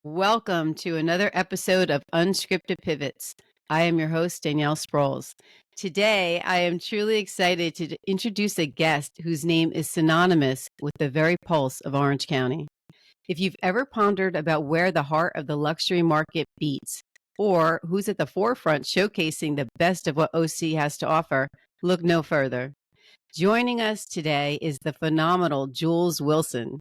Welcome to another episode of Unscripted Pivots. I am your host, Danielle Sproles. Today, I am truly excited to introduce a guest whose name is synonymous with the very pulse of Orange County. If you've ever pondered about where the heart of the luxury market beats, or who's at the forefront showcasing the best of what OC has to offer, look no further. Joining us today is the phenomenal Jules Wilson.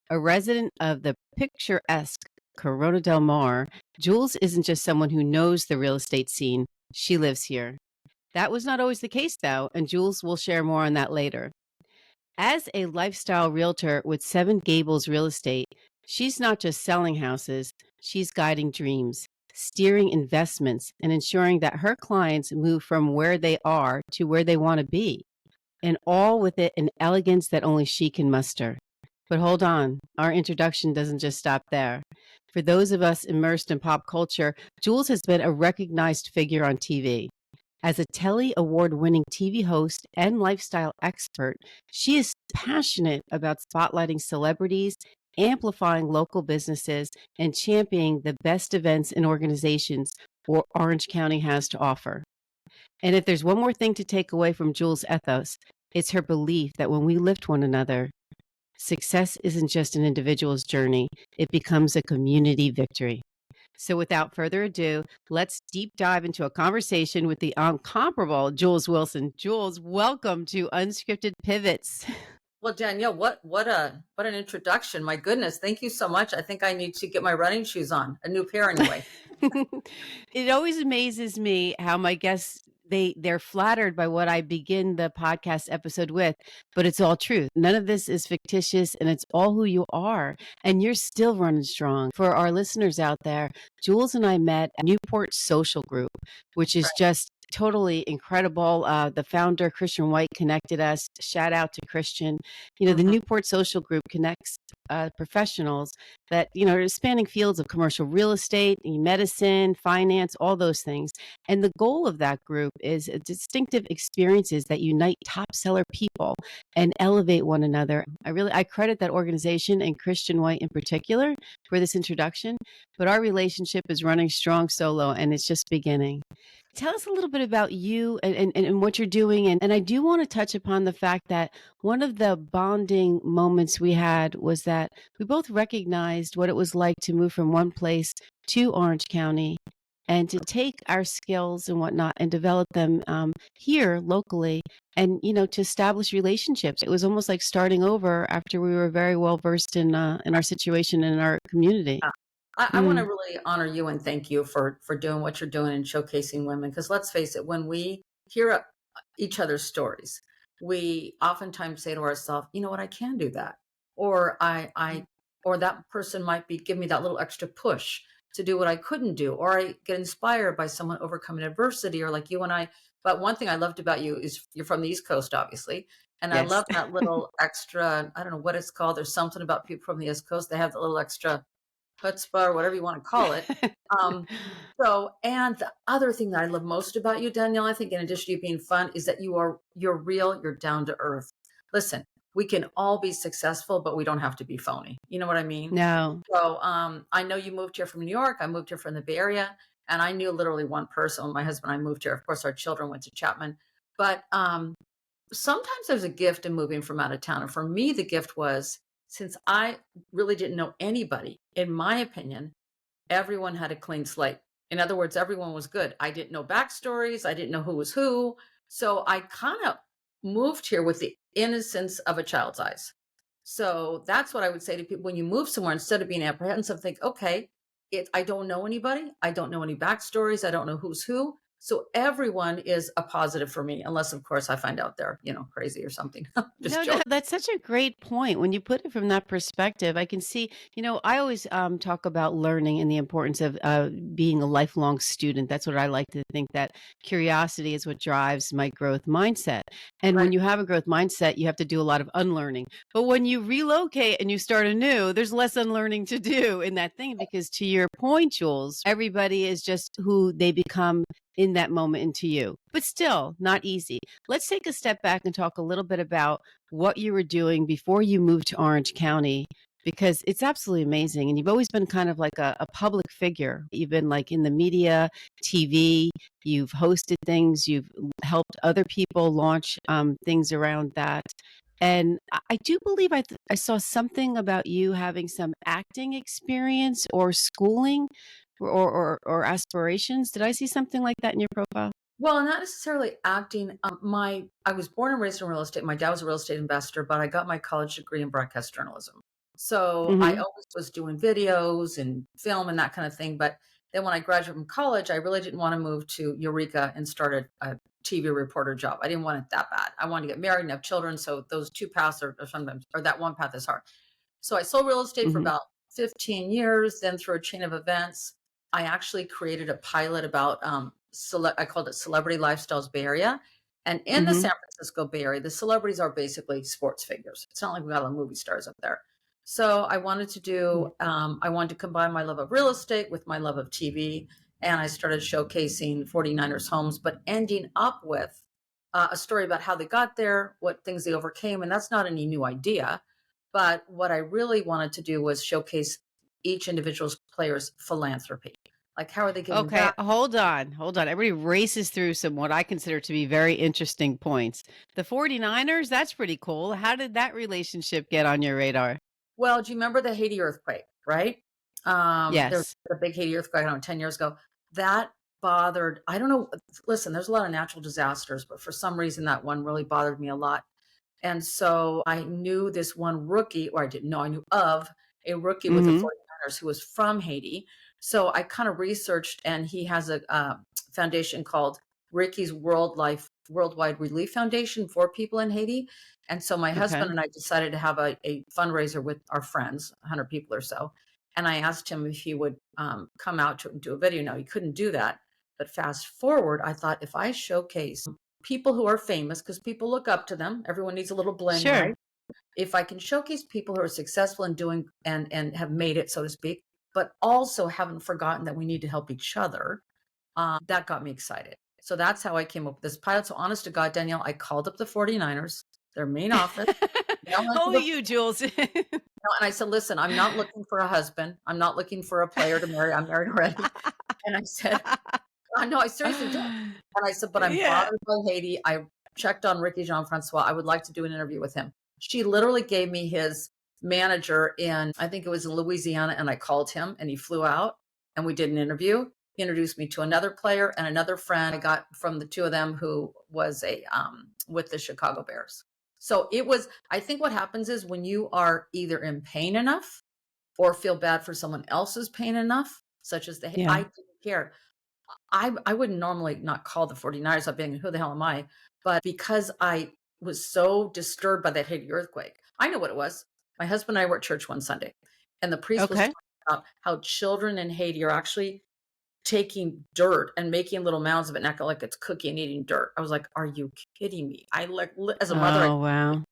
A resident of the picturesque Corona del Mar, Jules isn't just someone who knows the real estate scene, she lives here. That was not always the case, though, and Jules will share more on that later. As a lifestyle realtor with Seven Gables Real Estate, she's not just selling houses, she's guiding dreams, steering investments, and ensuring that her clients move from where they are to where they want to be, and all with it an elegance that only she can muster. But hold on, our introduction doesn't just stop there. For those of us immersed in pop culture, Jules has been a recognized figure on TV. As a Tele award-winning TV host and lifestyle expert, she is passionate about spotlighting celebrities, amplifying local businesses, and championing the best events and organizations Orange County has to offer. And if there's one more thing to take away from Jules' ethos, it's her belief that when we lift one another, success isn't just an individual's journey, it becomes a community victory. So without further ado, let's deep dive into a conversation with the incomparable Jules Wilson. Jules, welcome to Unscripted Pivots. Well, Danielle, what an introduction. My goodness. Thank you so much. I think I need to get my running shoes on, a new pair anyway. It always amazes me how my guests they're flattered by what I begin the podcast episode with, but it's all true. None of this is fictitious, and it's all who you are, and you're still running strong. For our listeners out there, Jules and I met at Newport social group, which is just totally incredible. The founder, Christian White, connected us. Shout out to Christian. The Newport social group connects professionals that, are spanning fields of commercial real estate, medicine, finance, all those things. And the goal of that group is distinctive experiences that unite top seller people and elevate one another. I credit that organization and Christian White in particular for this introduction, but our relationship is running strong solo and it's just beginning. Tell us a little bit about you and what you're doing. And I do want to touch upon the fact that one of the bonding moments we had was that we both recognized what it was like to move from one place to Orange County and to take our skills and whatnot and develop them here locally and, to establish relationships. It was almost like starting over after we were very well versed in our situation in our community. I want to really honor you and thank you for doing what you're doing and showcasing women. Because let's face it, when we hear each other's stories, we oftentimes say to ourselves, you know what, I can do that. Or or that person might give me that little extra push to do what I couldn't do. Or I get inspired by someone overcoming adversity, or like you and I. But one thing I loved about you is you're from the East Coast, obviously. And yes. I love that little extra, I don't know what it's called. There's something about people from the East Coast. They have the little extra chutzpah or whatever you want to call it. And the other thing that I love most about you, Danielle, I think in addition to you being fun, is that you're real, you're down to earth. Listen, we can all be successful, but we don't have to be phony. You know what I mean? No. So I know you moved here from New York. I moved here from the Bay Area, and I knew literally one person. When my husband and I moved here, of course, our children went to Chapman. But sometimes there's a gift in moving from out of town. And for me, the gift was, since I really didn't know anybody, in my opinion, everyone had a clean slate. In other words, everyone was good. I didn't know backstories. I didn't know who was who. So I kind of moved here with the innocence of a child's eyes. So that's what I would say to people. When you move somewhere, instead of being apprehensive, think, okay, I don't know anybody. I don't know any backstories. I don't know who's who. So everyone is a positive for me, unless, of course, I find out they're, crazy or something. No, that's such a great point. When you put it from that perspective, I can see, I always talk about learning and the importance of being a lifelong student. That's what I like to think, that curiosity is what drives my growth mindset. And when you have a growth mindset, you have to do a lot of unlearning. But when you relocate and you start anew, there's less unlearning to do in that thing, because to your point, Jules, everybody is just who they become in that moment into you, but still not easy. Let's take a step back and talk a little bit about what you were doing before you moved to Orange County, because it's absolutely amazing. And you've always been kind of like a public figure. You've been like in the media, TV, you've hosted things, you've helped other people launch things around that. And I do believe I saw something about you having some acting experience or schooling or aspirations. Did I see something like that in your profile? Well, not necessarily acting. I was born and raised in real estate. My dad was a real estate investor, but I got my college degree in broadcast journalism. So I Hmm. always was doing videos and film and that kind of thing. But then when I graduated from college, I really didn't want to move to Eureka and start a TV reporter job. I didn't want it that bad. I wanted to get married and have children. So those two paths are sometimes, or that one path is hard. So I sold real estate for Hmm. about 15 years. Then through a chain of events, I actually created a pilot about I called it Celebrity Lifestyles Bay Area. And in the Hmm. San Francisco Bay Area, the celebrities are basically sports figures. It's not like we got a lot of movie stars up there. So I wanted to combine my love of real estate with my love of TV. And I started showcasing 49ers homes, but ending up with a story about how they got there, what things they overcame. And that's not any new idea. But what I really wanted to do was showcase each individual's player's philanthropy. Like, how are they giving Okay, back? hold on. Everybody races through some what I consider to be very interesting points. The 49ers, that's pretty cool. How did that relationship get on your radar? Well, do you remember the Haiti earthquake, right? There was Yes. a big Haiti earthquake, I don't know, 10 years ago. That bothered, I don't know. Listen, there's a lot of natural disasters, but for some reason, that one really bothered me a lot. And so I knew this one rookie, or I didn't know, I knew of a rookie with the Hmm. 49ers who was from Haiti. So I kind of researched, and he has a foundation called Ricky's Worldwide Relief Foundation for people in Haiti. And so my husband Okay. and I decided to have a fundraiser with our friends, 100 people or so. And I asked him if he would come out to do a video. No, he couldn't do that. But fast forward, I thought if I showcase people who are famous, because people look up to them, everyone needs a little bling, Sure. right? If I can showcase people who are successful in doing and have made it, so to speak, but also haven't forgotten that we need to help each other, that got me excited. So that's how I came up with this pilot. So honest to God, Danielle, I called up the 49ers, their main office. Now went to Only the you, Jules. and I said, listen, I'm not looking for a husband. I'm not looking for a player to marry. I'm married already. And I said, I know, I seriously did. And I said, but I'm Yeah. bothered by Haiti. I checked on Ricky Jean Francois. I would like to do an interview with him. She literally gave me his manager in, I think it was in Louisiana, and I called him and he flew out and we did an interview. He introduced me to another player and another friend I got from the two of them who was a with the Chicago Bears. So it was, I think what happens is when you are either in pain enough or feel bad for someone else's pain enough, such as I Yeah. didn't care. I wouldn't normally not call the 49ers up being, who the hell am I? But because I was so disturbed by that Haiti earthquake, I know what it was. My husband and I were at church one Sunday, and the priest was Okay. talking about how children in Haiti are actually taking dirt and making little mounds of it and acting like it's cookie and eating dirt. I was like, are you kidding me? I like, as a mother, I Oh, wow.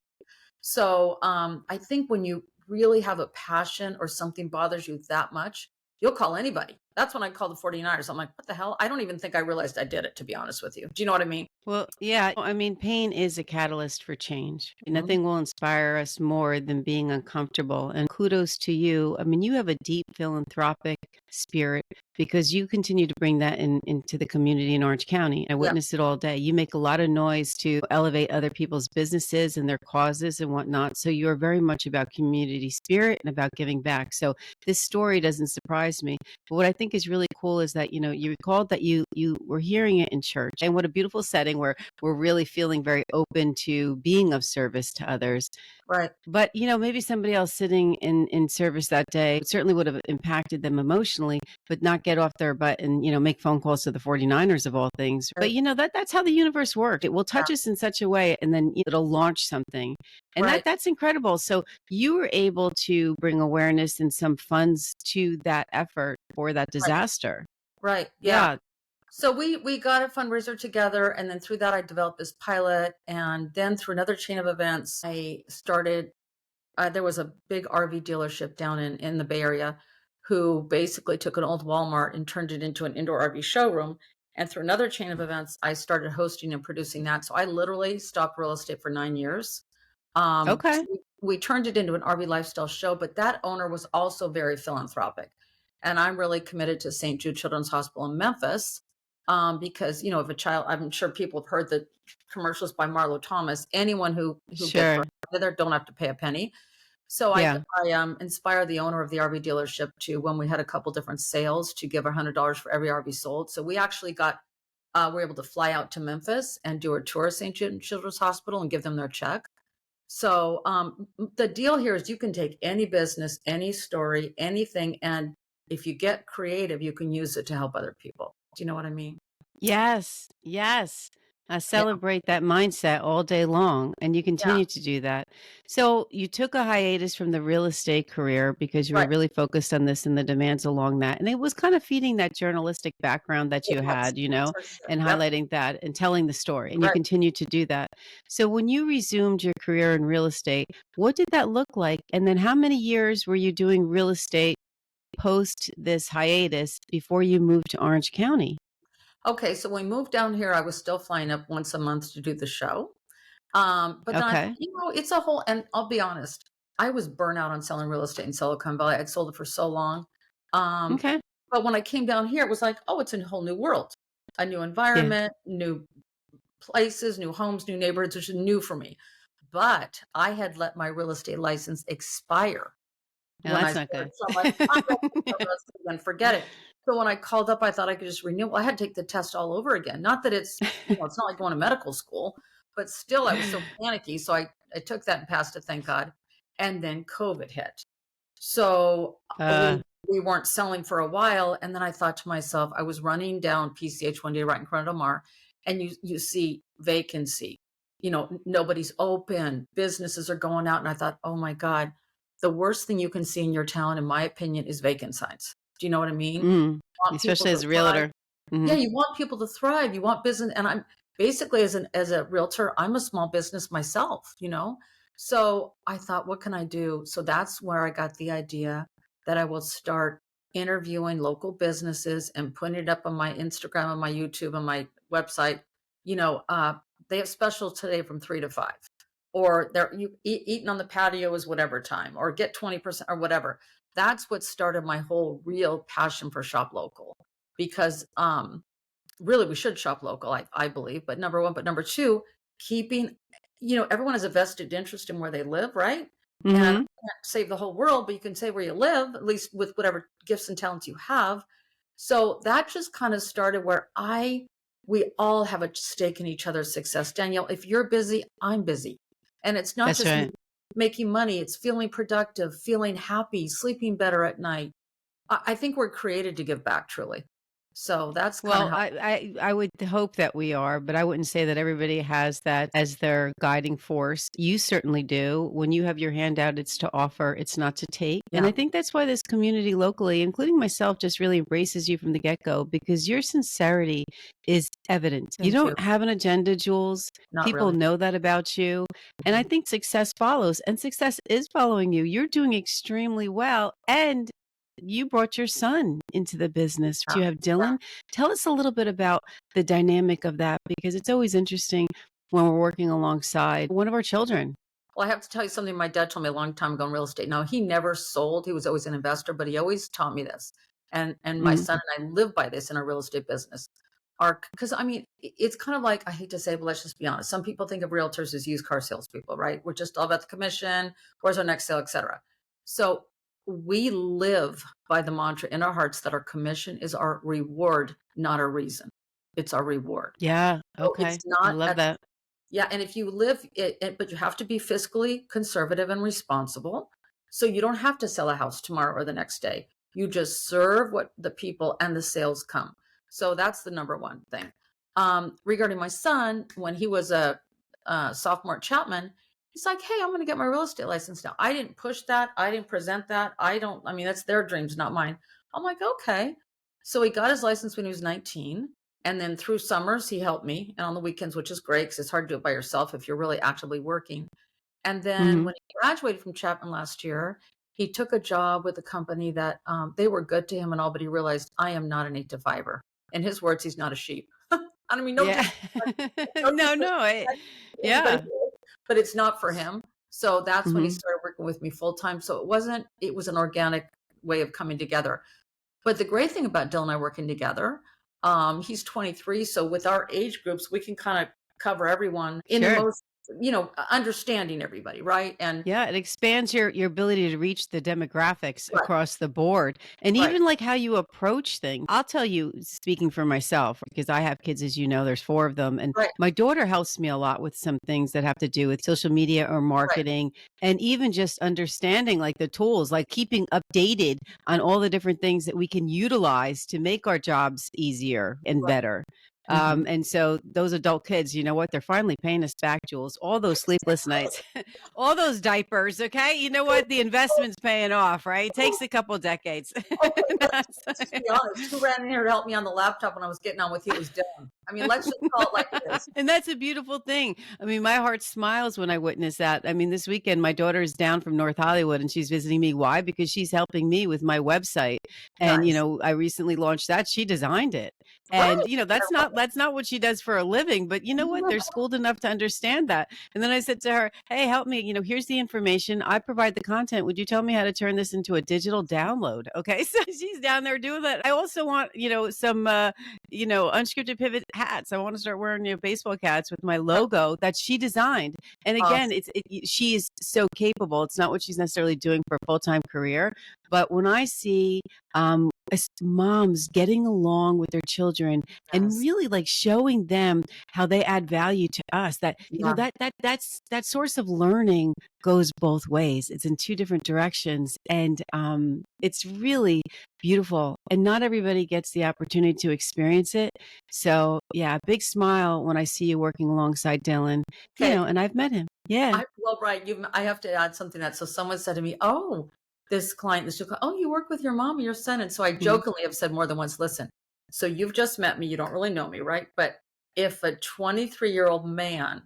so I think when you really have a passion or something bothers you that much, you'll call anybody. That's when I call the 49ers. I'm like, what the hell? I don't even think I realized I did it, to be honest with you. Do you know what I mean? Well, yeah, I mean, pain is a catalyst for change. Mhm. Nothing will inspire us more than being uncomfortable. And kudos to you. I mean, you have a deep philanthropic spirit because you continue to bring that into the community in Orange County. I Yeah, witness it all day. You make a lot of noise to elevate other people's businesses and their causes and whatnot. So you're very much about community spirit and about giving back. So this story doesn't surprise me. But what I think is really cool is that, you recalled that you were hearing it in church. And what a beautiful setting where we're really feeling very open to being of service to others. right, But, maybe somebody else sitting in service that day certainly would have impacted them emotionally, but not get off their butt and, make phone calls to the 49ers of all things. But, right, that's how the universe works. It will yeah, touch us in such a way and then it'll launch something. And right, that's incredible. So you were able to bring awareness and some funds to that effort for that right, disaster. right. Yeah. Yeah. So we got a fundraiser together, and then through that I developed this pilot, and then through another chain of events, I started. There was a big RV dealership down in the Bay Area who basically took an old Walmart and turned it into an indoor RV showroom. And through another chain of events, I started hosting and producing that. So I literally stopped real estate for 9 years. Okay. We turned it into an RV lifestyle show, but that owner was also very philanthropic. And I'm really committed to St. Jude Children's Hospital in Memphis, because, if a child, I'm sure people have heard the commercials by Marlo Thomas, anyone who gets Sure. there don't have to pay a penny. So Yeah. I inspired the owner of the RV dealership to, when we had a couple different sales, to give $100 for every RV sold. So we actually we're able to fly out to Memphis and do a tour of St. Jude Children's Hospital and give them their check. So the deal here is you can take any business, any story, anything, and if you get creative, you can use it to help other people. Do you know what I mean? Yes. Yes. I Yeah, celebrate that mindset all day long, and you yeah, continue to do that. So you took a hiatus from the real estate career because you were right. really focused on this and the demands along that. And it was kind of feeding that journalistic background that It you was had, for sure. and Yep. highlighting that and telling the story. And you Right. continue to do that. So when you resumed your career in real estate, what did that look like? And then how many years were you doing real estate post this hiatus before you moved to Orange County? Okay, so when we moved down here, I was still flying up once a month to do the show. But then I thought, Okay. it's a whole, and I'll be honest, I was burnt out on selling real estate in Silicon Valley. I'd sold it for so long. Um, Okay. but when I came down here, it was like, oh, it's a whole new world, a new Yeah. environment, new places, new homes, new neighborhoods, which is new for me. But I had let my real estate license expire No, when I that's not started. good. So I'm like, I'm ready for the rest of it, and forget it. So when I called up, I thought I could just renew. Well, I had to take the test all over again. Not that it's not like going to medical school, but still I was so panicky. So I took that and passed it, thank God. And then COVID hit. So Uh, we weren't selling for a while. And then I thought to myself, I was running down PCH one day right in front of Mar, and you see vacancy. Nobody's open, businesses are going out. And I thought, oh my God, the worst thing you can see in your town, in my opinion, is vacant signs. Do you know what I mean? mm, You want people especially to as a thrive. realtor. Yeah, Mhm. you want people to thrive. You want business. And I'm basically, as a realtor, I'm a small business myself. So I thought, what can I do? So that's where I got the idea that I will start interviewing local businesses and putting it up on my Instagram and my YouTube and my website. You know, uh, they have specials today from 3 to 5, or eating on the patio is whatever time, or get 20% or whatever. That's what started my whole real passion for shop local, because really we should shop local, I believe, but number one. But number two, keeping, everyone has a vested interest in where they live, right? And you Mhm. can't save the whole world, but you can save where you live, at least with whatever gifts and talents you have. So that just kind of started where we all have a stake in each other's success. Danielle, if you're busy, I'm busy. And it's not That's just right. making money, it's feeling productive, feeling happy, sleeping better at night. I think we're created to give back, truly. So that's kind of Well, how. I would hope that we are, but I wouldn't say that everybody has that as their guiding force. You certainly do. When you have your hand out, it's to offer, it's not to take. And Yeah, I think that's why this community locally, including myself, just really embraces you from the get-go because your sincerity is evident. You thank you. don't have an agenda, Jules. Not People really. know that about you. And I Mhm. think success follows, and success is following you. You're doing extremely well. And you brought your son into the business. Yeah, You have yeah. Dylan. Tell us a little bit about the dynamic of that because it's always interesting when we're working alongside one of our children. Well, I have to tell you something my dad told me a long time ago in real estate. Now, he never sold. He was always an investor, but he always taught me this. And my Mhm. son and I live by this in our real estate business. Because I mean, it's kind of like, I hate to say, but let's just be honest. Some people think of realtors as used car salespeople, right? We're just all about the commission, where's our next sale, etc. So we live by the mantra in our hearts that our commission is our reward, not our reason. It's our reward. Yeah. So it's Okay. I not love at that. Yeah, and if you live it, but you have to be fiscally conservative and responsible. So you don't have to sell a house tomorrow or the next day. You just serve what the people, and the sales come. So that's the number one thing. Regarding my son, when he was a sophomore at Chapman, he's like, "Hey, I'm going to get my real estate license now." I didn't push that. I didn't present that. I don't. I mean, that's their dreams, not mine. I'm like, okay. So he got his license when he was 19. And then through summers, he helped me, and on the weekends, which is great because it's hard to do it by yourself if you're really actively working. And then Mhm. when he graduated from Chapman last year, he took a job with a company that they were good to him and all, but he realized, I am not an 8 to 5er. In his words, he's not a sheep. I mean, Yeah. no No, disrespect no. to anybody, Yeah. but it's not for him. So that's when he Mhm. started working with me full time. So it was an organic way of coming together. But the great thing about Dylan and I working together, he's 23. So with our age groups, we can kind of cover everyone in the Sure. most, understanding everybody. Right. And Yeah, it expands your ability to reach the demographics right, across the board, and right, even, like, how you approach things. I'll tell you, speaking for myself, because I have kids, as you know, there's 4 of them, and right, my daughter helps me a lot with some things that have to do with social media or right, marketing, and even just understanding, like, the tools, like keeping updated on all the different things that we can utilize to make our jobs easier and right. better. Hmm. And so those adult kids, you know what? They're finally paying us back, Jules. All those sleepless nights. All those diapers, okay? You know what? The investment's paying off, right? It takes a couple decades. Okay, That's let's just be honest. Who ran in here to help me on the laptop when I was getting on with you? It was Dylan. I mean, let's just call it like it is. and that's a beautiful thing. I mean, my heart smiles when I witness that. I mean, this weekend, my daughter is down from North Hollywood and she's visiting me. Why? Because she's helping me with my website. And, Nice. I recently launched that. She designed it. Right. And, that's not what she does for a living, but you know what? They're schooled enough to understand that. And then I said to her, "Hey, help me, here's the information. I provide the content. Would you tell me how to turn this into a digital download?" Okay? So she's down there doing that. I also want, some unscripted pivot hats. I want to start wearing, baseball hats with my logo that she designed. And again, Awesome. she is so capable. It's not what she's necessarily doing for a full-time career, but when I see moms getting along with their children and Yes. really like showing them how they add value to us, that Yeah. that source of learning goes both ways. It's in two different directions, and it's really beautiful, and not everybody gets the opportunity to experience it. So yeah, big smile when I see you working alongside Dylan, Okay. and I've met him. Yeah. Well, right. I have to add something that, so someone said to me, "Oh, this new client, oh, you work with your mom and your son." And so I Mhm. jokingly have said more than once, listen, so you've just met me. You don't really know me, right? But if a 23-year-old man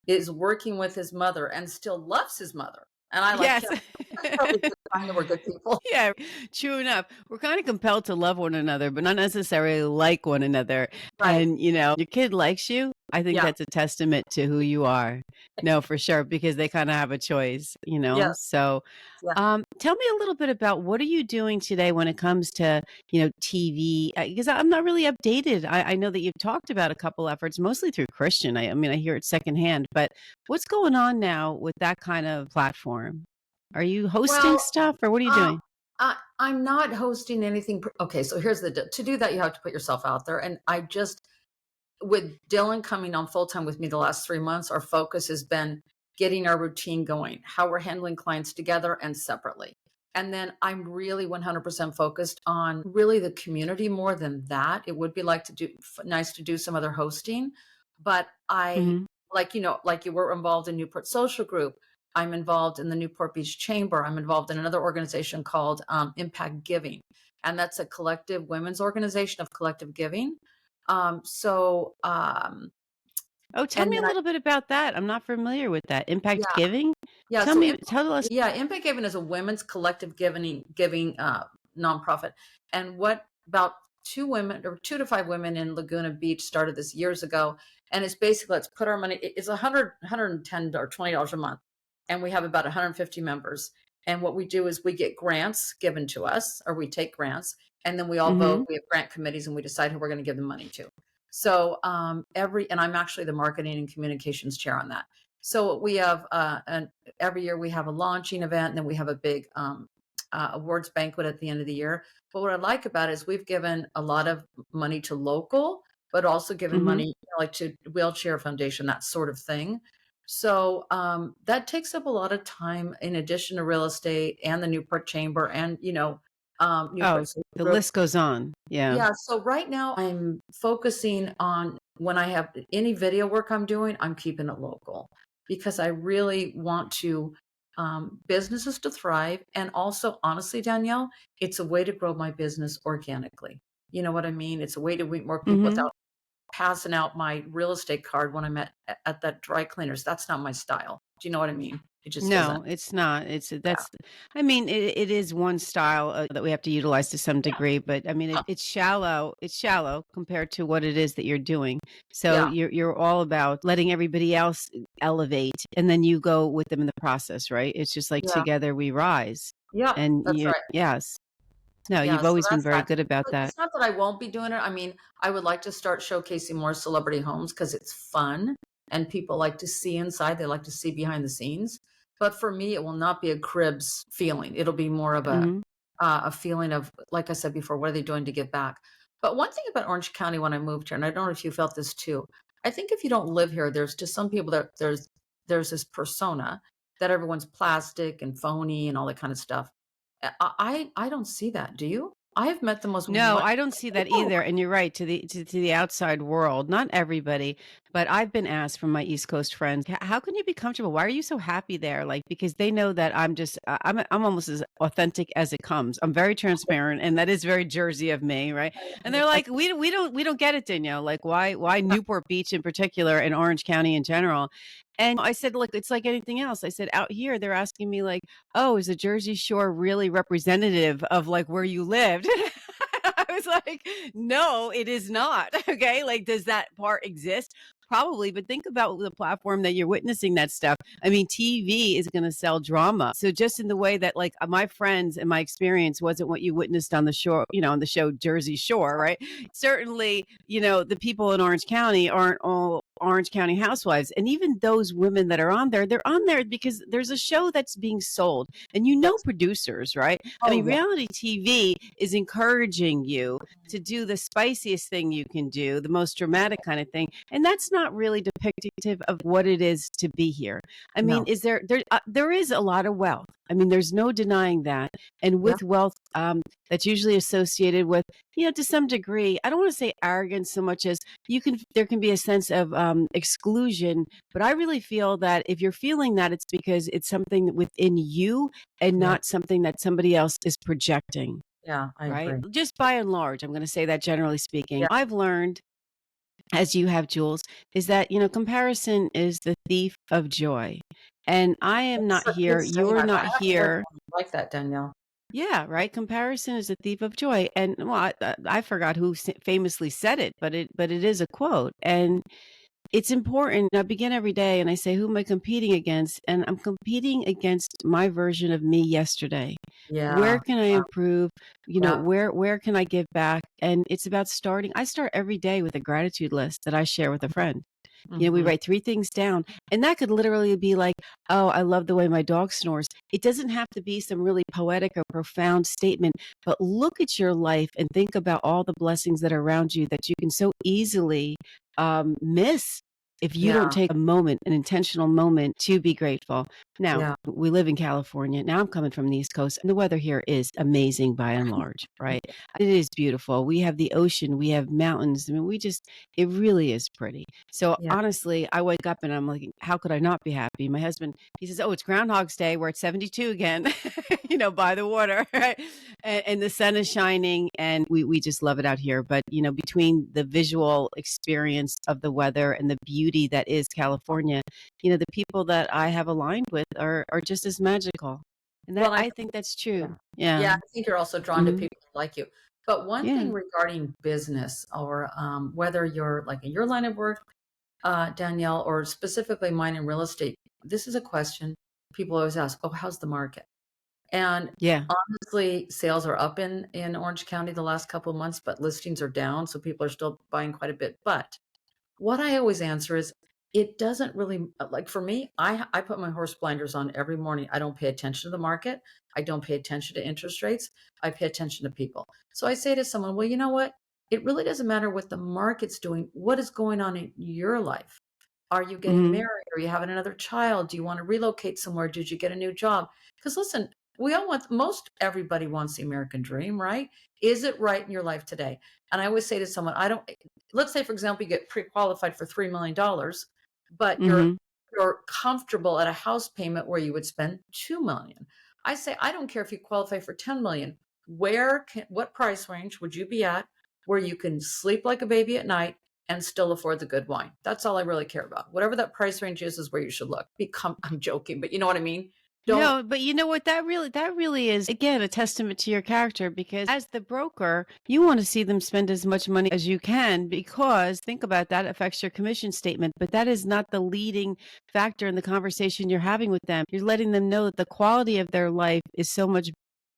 is working with his mother and still loves his mother, and I like Yes. him, that's probably a good sign that we're good people. Yeah, true enough. We're kind of compelled to love one another, but not necessarily like one another. Right. And, your kid likes you. I think Yeah. that's a testament to who you are. No, for sure, because they kind of have a choice, Yes. So, Yeah. tell me a little bit about what are you doing today when it comes to, TV? Because I'm not really updated. I know that you've talked about a couple efforts, mostly through Christian. I mean, I hear it secondhand, but what's going on now with that kind of platform? Are you hosting Well, stuff or what are you um, doing? I'm not hosting anything. Okay, so here's to do that, you have to put yourself out there. And with Dylan coming on full time with me the last 3 months, our focus has been getting our routine going, how we're handling clients together and separately. And then I'm really 100% focused on really the community more than that. It would be nice to do some other hosting, but Mhm. like you were involved in Newport Social Group. I'm involved in the Newport Beach Chamber. I'm involved in another organization called Impact Giving, and that's a collective women's organization of collective giving. Um, so, um, Oh, tell and me a then little bit about that. I'm not familiar with that. Impact yeah, giving? yeah. So, Tell us. Impact Giving is a women's collective giving nonprofit. And what about 2 to 5 women in Laguna Beach started this years ago. And it's basically, let's put our money, it's 110 or $20 a month. And we have about 150 members. And what we do is we get grants given to us, or we take grants, and then we all vote. Mhm. We have grant committees and we decide who we're going to give the money to. So and I'm actually the marketing and communications chair on that. So we have every year we have a launching event, and then we have a big awards banquet at the end of the year. But what I like about it is we've given a lot of money to local, but also given Mhm. money, like to Wheelchair Foundation, that sort of thing. So that takes up a lot of time in addition to real estate and the Newport Chamber and, Oh, Newport Social the Group. list goes on. Yeah. Yeah, so right now I'm focusing on, when I have any video work I'm doing, I'm keeping it local because I really want to businesses to thrive. And also, honestly, Danielle, it's a way to grow my business organically. You know what I mean? It's a way to meet more people Mhm. without passing out my real estate card when I'm at that dry cleaners. That's not my style. Do you know what I mean? It just doesn't. No, it's not. Yeah. I mean, it is one style that we have to utilize to some Yeah. degree, but I mean, Yeah. it's shallow. It's shallow compared to what it is that you're doing. So Yeah. you're all about letting everybody else elevate, and then you go with them in the process, right? It's just like Yeah. together we rise. Yeah. And That's right. yes, no, Yeah, you've so always been that's very that. good about But that. it's not that I won't be doing it. I mean, I would like to start showcasing more celebrity homes because it's fun and people like to see inside. They like to see behind the scenes. But for me, it will not be a cribs feeling. It'll be more of Hmm. a feeling of, like I said before, what are they doing to give back? But one thing about Orange County when I moved here, and I don't know if you felt this too, I think if you don't live here, there's just some people that there's this persona that everyone's plastic and phony and all that kind of stuff. I don't see that. Do you? I have met the most No, wonderful I don't see that people. either. And you're right, to the outside world, not everybody, but I've been asked from my East Coast friends, How can you be comfortable? Why are you so happy there?" Like because they know that I'm just I'm almost as authentic as it comes. I'm very transparent, and that is very Jersey of me, right? And they're I like, we don't get it, Danielle. Like why Newport Beach in particular and Orange County in general?" And I said, "Look, it's like anything else." I said, "Out here, they're asking me like, oh, is the Jersey Shore really representative of like where you lived?" I was like, no, it is not. Okay. Like, does that part exist? Probably, but think about the platform that you're witnessing that stuff. I mean, TV is going to sell drama. So just in the way that like my friends and my experience wasn't what you witnessed on the shore, on the show Jersey Shore, right? Certainly, the people in Orange County aren't all Orange County housewives. And even those women that are on there, they're on there because there's a show that's being sold. And that's producers, right? I oh mean, yeah. reality TV is encouraging you to do the spiciest thing you can do, the most dramatic kind of thing. And that's not really depictive of what it is to be here. I mean, No. is there is a lot of wealth. I mean, there's no denying that. And Yeah. with wealth, that's usually associated with, to some degree, I don't want to say arrogance so much as there can be a sense of exclusion. But I really feel that if you're feeling that, it's because it's something within you and Yeah. not something that somebody else is projecting, Yeah. I right? agree. Just by and large, I'm going to say that generally speaking. Yeah. I've learned, as you have, Jules, is that, comparison is the thief of joy. And I am That's not a good here. saying. You're I not haven't heard here. one like that, Danielle. Yeah, right. Comparison is a thief of joy. And well, I forgot who famously said it, but it is a quote. And it's important. I begin every day and I say, who am I competing against? And I'm competing against my version of me yesterday. Where Yeah. can I improve? Yeah. Where can I give back? And it's about starting. I start every day with a gratitude list that I share with a friend. We Hmm. write 3 things down, and that could literally be like, "Oh, I love the way my dog snores." It doesn't have to be some really poetic or profound statement, but look at your life and think about all the blessings that are around you that you can so easily miss if you don't Yeah. take a moment, an intentional moment to be grateful. Now, Yeah. we live in California. Now I'm coming from the East Coast, and the weather here is amazing by and large, right? It is beautiful. We have the ocean, we have mountains. I mean, it really is pretty. So Yeah. honestly, I wake up and I'm like, how could I not be happy? My husband, he says, "Oh, it's Groundhog's Day. We're at 72 again, by the water, right? And the sun is shining, and we just love it out here. But between the visual experience of the weather and the beauty that is California, the people that I have aligned with are just as magical, and that Well, I think that's yeah. true. Yeah. Yeah. I think you're also drawn to Hmm. people like you. But one Yeah. thing regarding business or whether you're like in your line of work, Danielle, or specifically mine in real estate, this is a question people always ask. Oh, how's the market? And Yeah. honestly, sales are up in Orange County the last couple of months, but listings are down, so people are still buying quite a bit. But what I always answer is it doesn't really like for me, I put my horse blinders on every morning. I don't pay attention to the market. I don't pay attention to interest rates. I pay attention to people. So I say to someone, well, you know what? It really doesn't matter what the market's doing. What is going on in your life? Are you getting Hmm. married? Are you having another child? Do you want to relocate somewhere? Did you get a new job? Because listen, we all want most everybody wants the American dream, right? Is it right in your life today? And I always say to someone, I don't let's say for example you get pre-qualified for $3 million, but Hmm. you're comfortable at a house payment where you would spend 2 million. I say I don't care if you qualify for 10 million. What price range would you be at where you can sleep like a baby at night? and still afford the good wine. That's all I really care about. Whatever that price range is where you should look. I'm joking, but you know what I mean? Don't No, but you know what? That really is again a testament to your character because as the broker, you want to see them spend as much money as you can because think about that affects your commission statement, but that is not the leading factor in the conversation you're having with them. You're letting them know that the quality of their life is so much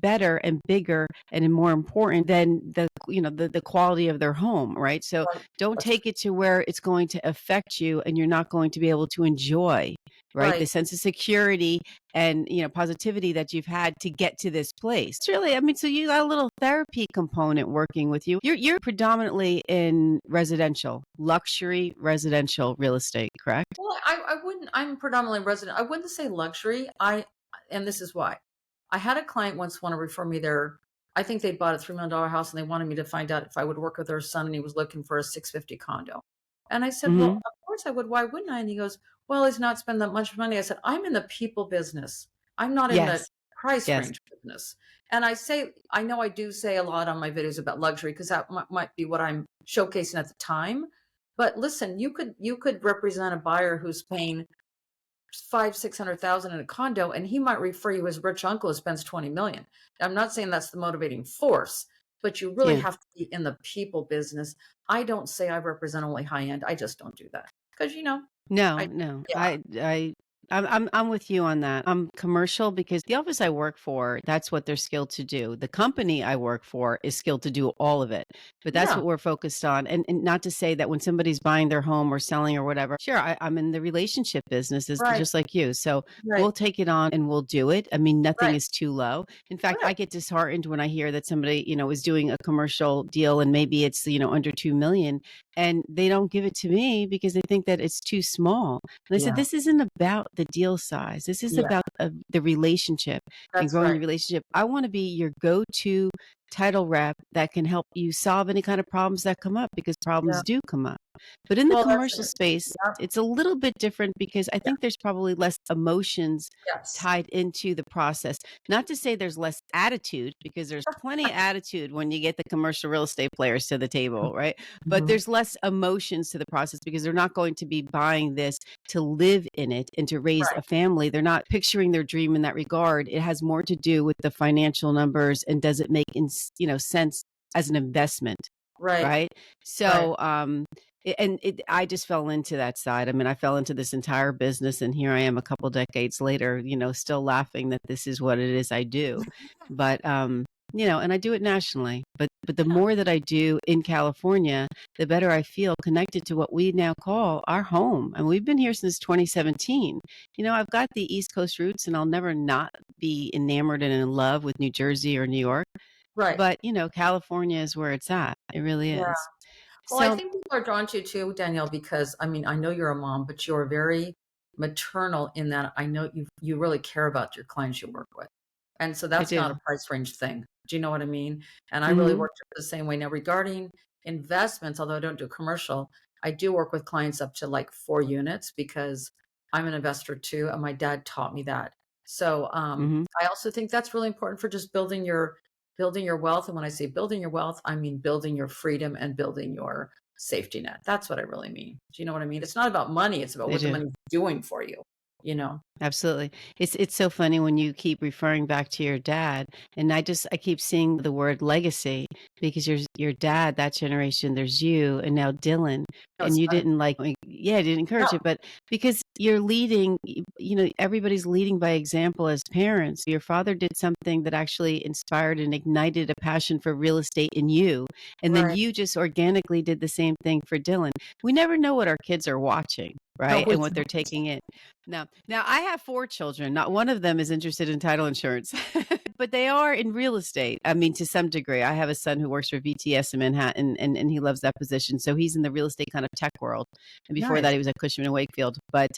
better and bigger and more important than the quality of their home, right? So right. don't That's take it to where it's going to affect you and you're not going to be able to enjoy, right? The right. sense of security and positivity that you've had to get to this place. It's really, I mean, so you got a little therapy component working with you. You're predominantly in luxury residential real estate, correct? Well, I wouldn't, I'm predominantly resident. I wouldn't say luxury. And this is why. I had a client once want to refer me I think they'd bought a $3 million house and they wanted me to find out if I would work with their son and he was looking for a 650 condo. And I said, well, Mm-hmm. of course I would. Why wouldn't I? And he goes, well, he's not spending that much money. I said, I'm in the people business. I'm not in the Yes. price Yes. range business. And I know I do say a lot on my videos about luxury because that might be what I'm showcasing at the time. But listen, you could represent a buyer who's paying 600,000 in a condo, and he might refer you his rich uncle who spends 20 million. I'm not saying that's the motivating force, but you really Yeah. have to be in the people business. I don't say I represent only high end. I just don't do that because No, I no. yeah I'm with you on that. I'm commercial because the office I work for, that's what they're skilled to do. The company I work for is skilled to do all of it. But that's yeah what we're focused on. And not to say that when somebody's buying their home or selling or whatever, sure, I'm in the relationship business right just like you. So right we'll take it on and we'll do it. I mean, nothing right is too low. In fact, I correct get disheartened when I hear that somebody, is doing a commercial deal and maybe it's, under 2 million and they don't give it to me because they think that it's too small. And I said, yeah this isn't about the deal size. This is yeah about the relationship and that's growing the right relationship. I want to be your go-to title rep that can help you solve any kind of problems that come up because yeah problems do come up. But in the well that's commercial it space, yeah it's a little bit different because I yeah think there's probably less emotions yes tied into the process. Not to say there's less attitude because there's plenty of attitude when you get the commercial real estate players to the table, right? But hmm there's less emotions to the process because they're not going to be buying this to live in it and to raise right a family. They're not picturing their dream in that regard. It has more to do with the financial numbers and does it make sense as an investment, right right? right So, I just fell into that side. I mean, I fell into this entire business, and here I am a couple decades later, still laughing that this is what it is I do. But and I do it nationally. But the yeah more that I do in California, the better I feel connected to what we now call our home. And we've been here since 2017. I've got the East Coast roots, and I'll never not be enamored and in love with New Jersey or New York. right But California is where it's at. It really yeah. is. Well, I So think people are drawn to you too, Danielle, because I mean, I know you're a mom, but you're very maternal in that I know you really care about your clients you work with. And so I that's not a do. price range thing. Do you know what I mean? And I really Hmm. work the same way. Now, regarding investments, although I don't do commercial, I do work with clients up to like 4 units because I'm an investor too, and my dad taught me that. So Hmm. I also think that's really important for just building your wealth. And when I say building your wealth, I mean building your freedom and building your safety net. That's what I really mean. Do you know what I mean? It's not about money, it's about I what the do. money's doing for you, you know? Absolutely. It's so funny when you keep referring back to your dad, and I keep seeing the word legacy because your dad, that generation, there's you, and now Dylan, No, and it's you funny. didn't yeah, didn't No, encourage it, but because you're leading, everybody's leading by example as parents. Your father did something that actually inspired and ignited a passion for real estate in you, and then right. you just organically did the same thing for Dylan. We never know what our kids are watching, No, right, we and what they're taking in. Now I have 4 children. Not one of them is interested in title insurance, but they are in real estate. I mean, to some degree. I have a son who works for VTS in Manhattan, and he loves that position. So he's in the real estate kind of tech world. And before nice. that, he was at Cushman and Wakefield. But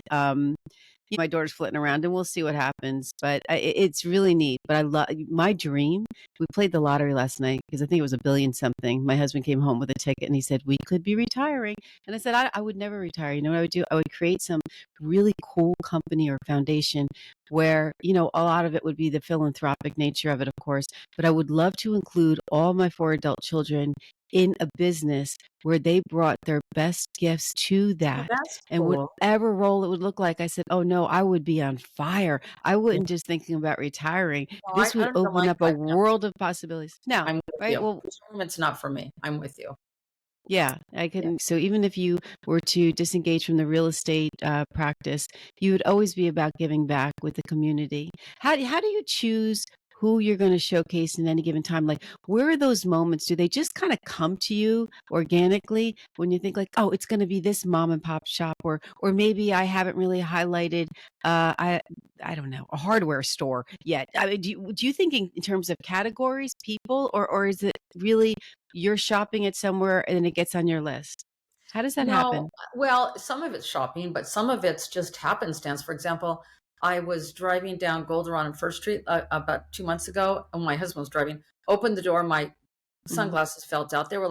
my daughter's flitting around, and we'll see what happens. But it's really neat. But I love my dream. We played the lottery last night because I think it was a billion something. My husband came home with a ticket, and he said we could be retiring. And I said I would never retire. You know what I would do? I would create some really cool company or foundation where, a lot of it would be the philanthropic nature of it, of course, but I would love to include all my four adult children in a business where they brought their best gifts to Oh, that. that's And cool. whatever role it would look like, I said, oh no, I would be on fire. I Yeah. wouldn't just thinking about retiring. No, This I would don't even open like up a 5 families. world of possibilities. No, I'm with right? you. Well, Retirement not for me. I'm with you. yeah, I Yeah. can. So even if you were to disengage from the real estate practice, you would always be about giving back with the community. How do you choose who you're going to showcase in any given time? Like, where are those moments? Do they just kind of come to you organically when you think like, oh, it's going to be this mom and pop shop, or maybe I haven't really highlighted, I don't know, a hardware store yet. I mean, do you think in terms of categories, people, or is it really you're shopping it somewhere and then it gets on your list? How does that No, happen? well, some of it's shopping, but some of it's just happenstance. For example, I was driving down Goldenrod and First Street about 2 months ago, and my husband was driving. Opened the door, my Mhm. sunglasses fell out. Fell out. They were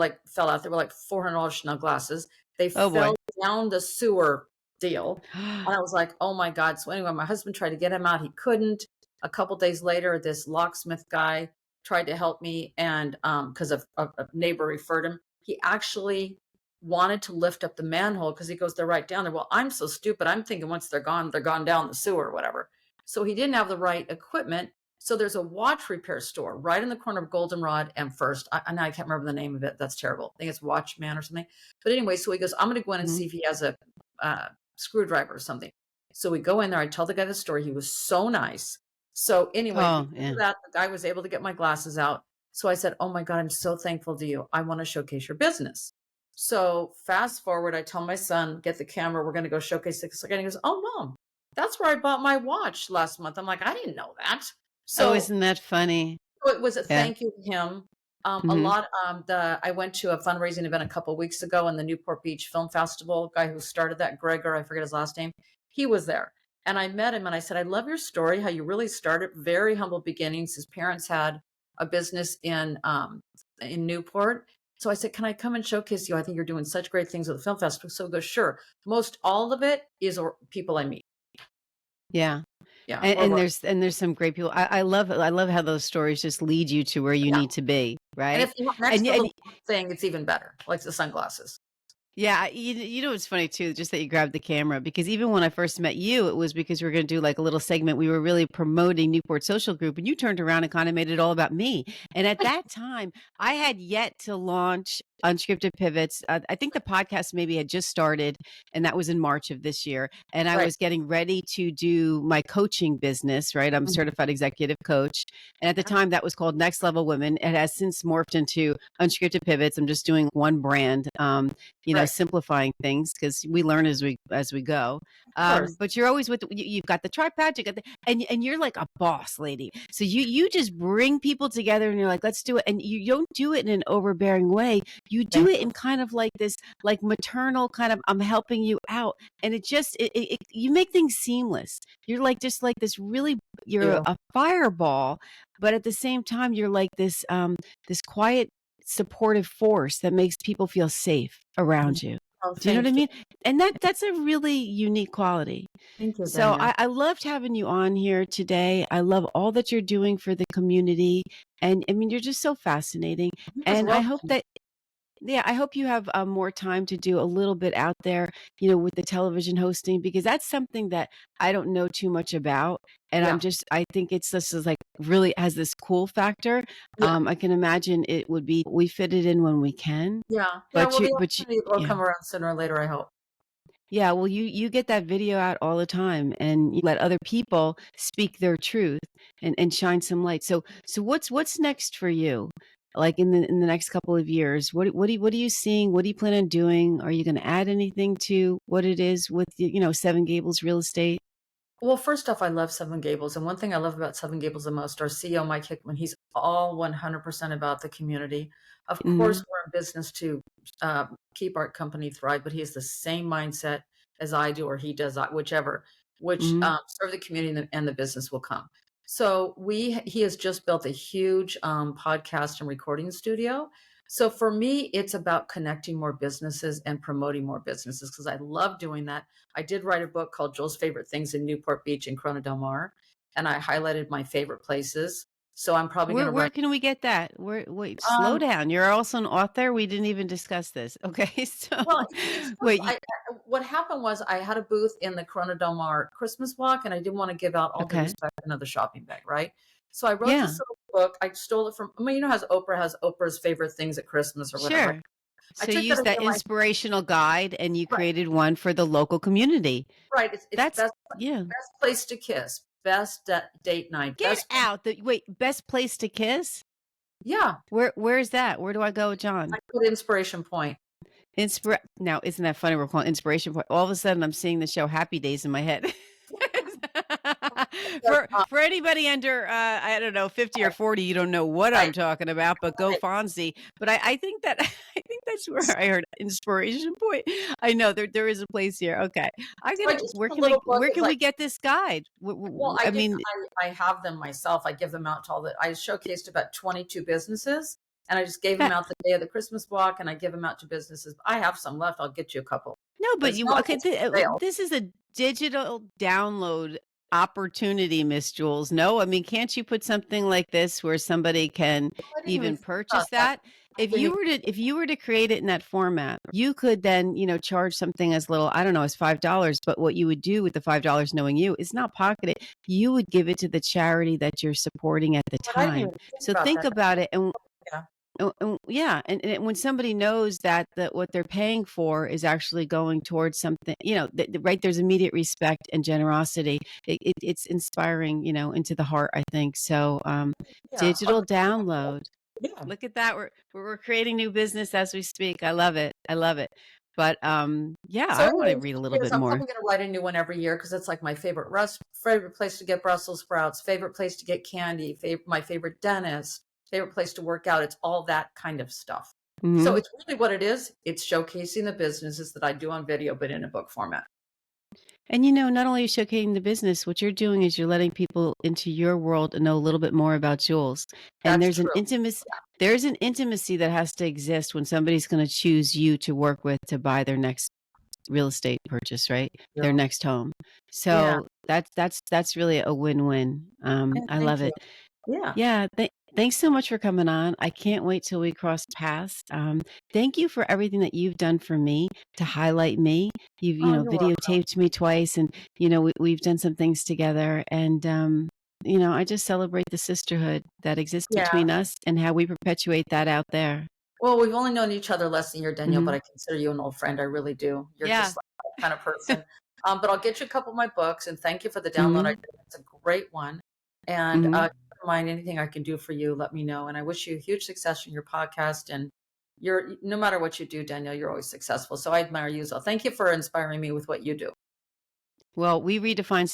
like $400 Chanel glasses. They Oh boy. fell down the sewer deal, and I was like, "Oh my god!" So anyway, my husband tried to get him out. He couldn't. A couple days later, this locksmith guy tried to help me, and because of a neighbor referred him, he actually wanted to lift up the manhole because he goes, "They're right down there." Well, I'm so stupid. I'm thinking once they're gone down the sewer or whatever. So he didn't have the right equipment. So there's a watch repair store right in the corner of Goldenrod and First. And I can't remember the name of it. That's terrible. I think it's Watchman or something. But anyway, so he goes, "I'm going to go in and Mhm. see if he has a screwdriver or something." So we go in there. I tell the guy the story. He was so nice. So anyway, Oh, because of yeah. that, the guy was able to get my glasses out. So I said, "Oh my God, I'm so thankful to you. I want to showcase your business." So fast forward, I tell my son, "Get the camera. We're going to go showcase this again." He goes, "Oh, mom, that's where I bought my watch last month." I'm like, "I didn't know that." Oh, So isn't that funny? it was a Yeah. thank you to him. A Mhm. lot. I went to a fundraising event a couple of weeks ago in the Newport Beach Film Festival. Guy who started that, Gregor, I forget his last name. He was there, and I met him, and I said, "I love your story. How you really started very humble beginnings. His parents had a business in Newport." So I said, "Can I come and showcase you? I think you're doing such great things with the film festival." So he goes, "Sure." Most all of it is people I meet. Yeah. Yeah, And, or and work. there's some great people. I love how those stories just lead you to where you Yeah, need to be, and right? if you want an And extra yeah, and little thing, it's even better, like the sunglasses. yeah, you know what's funny too, just that you grabbed the camera because even when I first met you, it was because we were going to do like a little segment. We were really promoting Newport Social Group, and you turned around and kind of made it all about me. And at that time, I had yet to launch Unscripted Pivots. I think the podcast maybe had just started, and that was in March of this year. And I Right. was getting ready to do my coaching business, right? I'm a Mhm. certified executive coach. And at the Okay. time, that was called Next Level Women. It has since morphed into Unscripted Pivots. I'm just doing one brand. Right. Simplifying things because we learn as we go. Of course. But you're always with you've got the tripod, you got the and you're like a boss lady. So you just bring people together and you're like, let's do it. And you don't do it in an overbearing way. You do Thank it you. in kind of like this like maternal kind of I'm helping you out. And it just you make things seamless. You're like just like this really you're You. a fireball, but at the same time you're like this quiet supportive force that makes people feel safe Mhm. around you. Oh, Do you know what I thank you. mean? And that's a really unique quality. Thank you, So Danielle. I loved having you on here today. I love all that you're doing for the community. And I mean, you're just so fascinating. You as And I well. hope that yeah, I hope you have more time to do a little bit out there, with the television hosting, because that's something that I don't know too much about. And Yeah. I think it's just is like really has this cool factor. Yeah. I can imagine it would be, we fit it in when we can, Yeah. Yeah. Well, the but you, opportunity will yeah. come around sooner or later, I hope. Yeah, well, you get that video out all the time, and you let other people speak their truth and shine some light. So what's next for you? Like in the next couple of years, what are you seeing? What do you plan on doing? Are you going to add anything to what it is with Seven Gables Real Estate? Well, first off, I love Seven Gables. And one thing I love about Seven Gables the most, our CEO, Mike Hickman, he's all 100% about the community. Of Hmm. course, we're in business to keep our company thrive, but he has the same mindset as I do, or he does, whichever, which Hmm. serve the community and the business will come. So he has just built a huge podcast and recording studio. So for me, it's about connecting more businesses and promoting more businesses because I love doing that. I did write a book called Jules' Favorite Things in Newport Beach and Corona Del Mar, and I highlighted my favorite places. So I'm probably going to Where write. can we get that? Wait, slow Um, down. You're also an author. We didn't even discuss this. Okay, so well, it's wait. what happened was I had a booth in the Corona Del Mar Christmas walk, and I didn't want to give out all due Okay, respect another shopping bag, right? So I wrote yeah, this little book. I stole it from. I mean, you know, how Oprah has Oprah's favorite things at Christmas or whatever. sure. I So you took that used into that my inspirational guide, and you right. created one for the local community. Right. It's That's best yeah. best place to kiss, best date night, Get best out. Wait, best place to kiss? yeah. Where's that? Where do I go, John? I put inspiration point. Now, isn't that funny? We're calling inspiration point. All of a sudden, I'm seeing the show Happy Days in my head. But, For anybody under I don't know 50 or 40, you don't know what I'm right, talking about, but go right. Fonzie. But I think that I think that's where I heard inspiration point. I know there is a place here. Okay, I So I gotta. just Where a can I? little book. Where It's can we like get this guide? well, I mean, I have them myself. I give them out to all the I showcased about 22 businesses and I just gave them that out the day of the Christmas walk and I give them out to businesses. I have some left. I'll get you a couple. No, But but it's you not okay, just for sale. this is a digital download opportunity, Miss Jules. No, I mean, can't you put something like this where somebody can I didn't even even think about purchase that. that? I didn't even If you were to create it in that format, you could then, charge something as little, I don't know, as $5, but what you would do with the $5 knowing you is not pocket it. You would give it to the charity that you're supporting at the but I didn't time. even think So about think that. about it and Yeah. yeah, and when somebody knows that what they're paying for is actually going towards something, right? There's immediate respect and generosity. It's inspiring, into the heart. I think so. Yeah. Digital download. Yeah. Look at that. We're creating new business as we speak. I love it. I love it. But yeah, So I want to anyway, read a little yes, bit I'm more. probably going to write a new one every year because it's like my favorite place to get Brussels sprouts, favorite place to get candy, my favorite dentist, favorite place to work out. It's all that kind of stuff. So Hmm. it's really what it is. It's showcasing the businesses that I do on video, but in a book format. And not only are you showcasing the business, what you're doing is you're letting people into your world and know a little bit more about Jules. And That's true. there's an intimacy that has to exist when somebody's going to choose you to work with to buy their next real estate purchase, right? Their Yeah. next home. Yeah. So that's really a win-win. Yeah. I Thank love you. it. Yeah. Yeah, thanks so much for coming on. I can't wait till we cross paths. Thank you for everything that you've done for me to highlight me. You've, Oh, you're welcome. videotaped me twice, and we've done some things together. And I just celebrate the sisterhood that exists Yeah. between us and how we perpetuate that out there. Well, we've only known each other less than a year, Danielle, but Hmm. I consider you an old friend. I really do. You're Yeah. just like that kind of person. But I'll get you a couple of my books and thank you for the download. I Hmm. did. It's a great one. And Hmm. keep in mind anything I can do for you, let me know. And I wish you huge success in your podcast. And no matter what you do, Danielle, you're always successful. So I admire you. So thank you for inspiring me with what you do. Well, we redefine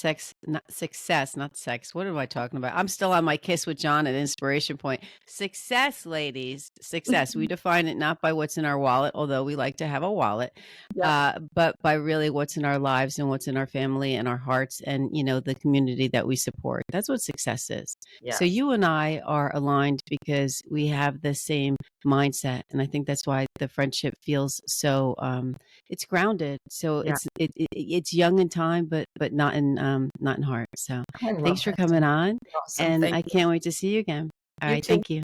not success, not sex. What am I talking about? I'm still on my kiss with John at inspiration point. Success, ladies, success. We define it not by what's in our wallet, although we like to have a wallet, Yep. but by really what's in our lives and what's in our family and our hearts and, the community that we support. That's what success is. So Yes. you and I are aligned because we have the same mindset. And I think that's why the friendship feels so, it's grounded. So Yeah. it's young in time, but not in heart. So I love thanks for that. coming on, Awesome. and Thank I you. can't wait to see you again. All You right, too. thank you.